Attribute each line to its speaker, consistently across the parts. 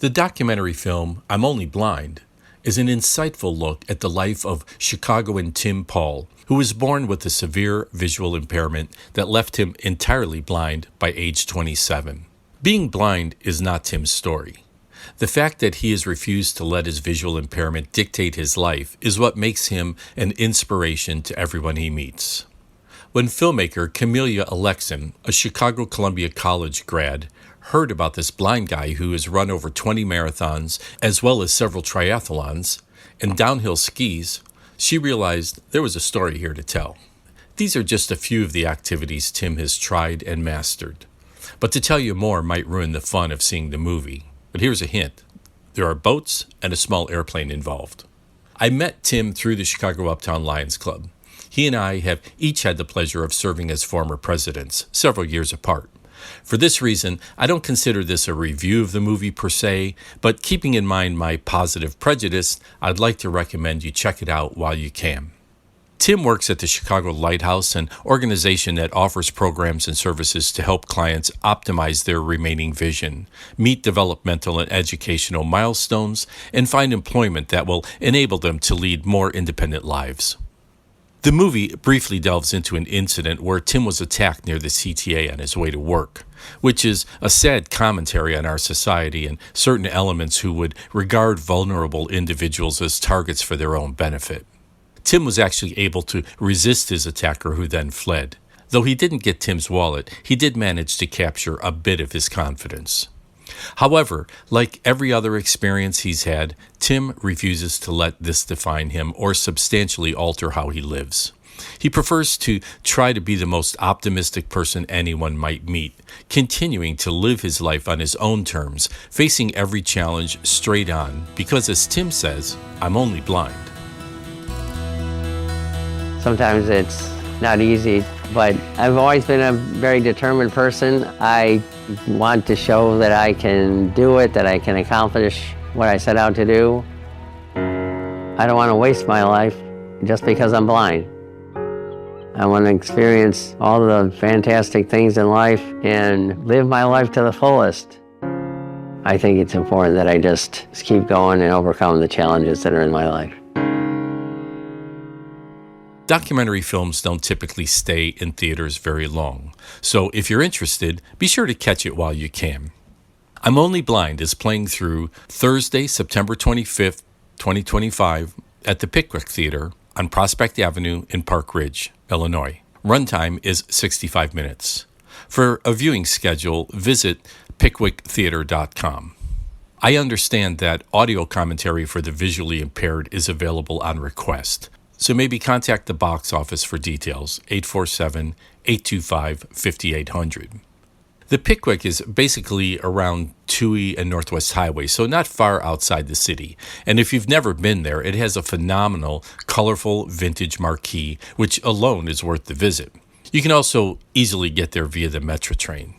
Speaker 1: The documentary film, I'm Only Blind, is an insightful look at the life of Chicagoan Tim Paul, who was born with a severe visual impairment that left him entirely blind by age 27. Being blind is not Tim's story. The fact that he has refused to let his visual impairment dictate his life is what makes him an inspiration to everyone he meets. When filmmaker Camelia Alexin, a Chicago Columbia College grad, heard about this blind guy who has run over 20 marathons as well as several triathlons and downhill skis, she realized there was a story here to tell. These are just a few of the activities Tim has tried and mastered. But to tell you more might ruin the fun of seeing the movie. But here's a hint. There are boats and a small airplane involved. I met Tim through the Chicago Uptown Lions Club. He and I have each had the pleasure of serving as former presidents, several years apart. For this reason, I don't consider this a review of the movie per se, but keeping in mind my positive prejudice, I'd like to recommend you check it out while you can. Tim works at the Chicago Lighthouse, an organization that offers programs and services to help clients optimize their remaining vision, meet developmental and educational milestones, and find employment that will enable them to lead more independent lives. The movie briefly delves into an incident where Tim was attacked near the CTA on his way to work, which is a sad commentary on our society and certain elements who would regard vulnerable individuals as targets for their own benefit. Tim was actually able to resist his attacker, who then fled. Though he didn't get Tim's wallet, he did manage to capture a bit of his confidence. However, like every other experience he's had, Tim refuses to let this define him or substantially alter how he lives. He prefers to try to be the most optimistic person anyone might meet, continuing to live his life on his own terms, facing every challenge straight on, because as Tim says, I'm only blind.
Speaker 2: Sometimes it's not easy, but I've always been a very determined person. I want to show that I can do it, that I can accomplish what I set out to do. I don't want to waste my life just because I'm blind. I want to experience all the fantastic things in life and live my life to the fullest. I think it's important that I just keep going and overcome the challenges that are in my life.
Speaker 1: Documentary films don't typically stay in theaters very long, so if you're interested, be sure to catch it while you can. I'm Only Blind is playing through Thursday, September 25th, 2025 at the Pickwick Theater on Prospect Avenue in Park Ridge, Illinois. Runtime is 65 minutes. For a viewing schedule, visit pickwicktheater.com. I understand that audio commentary for the visually impaired is available on request. So maybe contact the box office for details, 847-825-5800. The Pickwick is basically around Touhy and Northwest Highway, so not far outside the city. And if you've never been there, it has a phenomenal, colorful vintage marquee, which alone is worth the visit. You can also easily get there via the Metro train.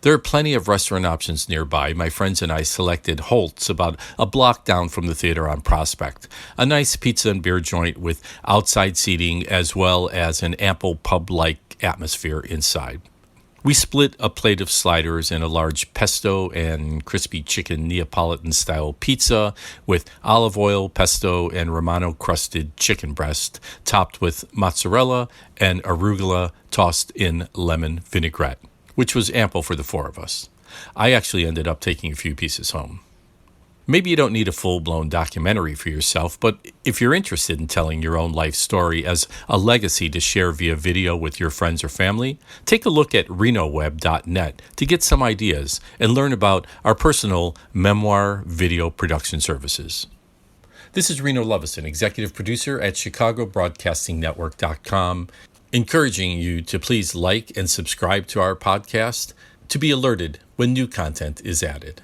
Speaker 1: There are plenty of restaurant options nearby. My friends and I selected Holt's, about a block down from the theater on Prospect, a nice pizza and beer joint with outside seating as well as an ample pub-like atmosphere inside. We split a plate of sliders and a large pesto and crispy chicken Neapolitan-style pizza with olive oil, pesto, and Romano-crusted chicken breast, topped with mozzarella and arugula tossed in lemon vinaigrette, which was ample for the four of us. I actually ended up taking a few pieces home. Maybe you don't need a full-blown documentary for yourself, but if you're interested in telling your own life story as a legacy to share via video with your friends or family, take a look at renoweb.net to get some ideas and learn about our personal memoir video production services. This is Reno Lovison, executive producer at ChicagoBroadcastingNetwork.com, encouraging you to please like and subscribe to our podcast to be alerted when new content is added.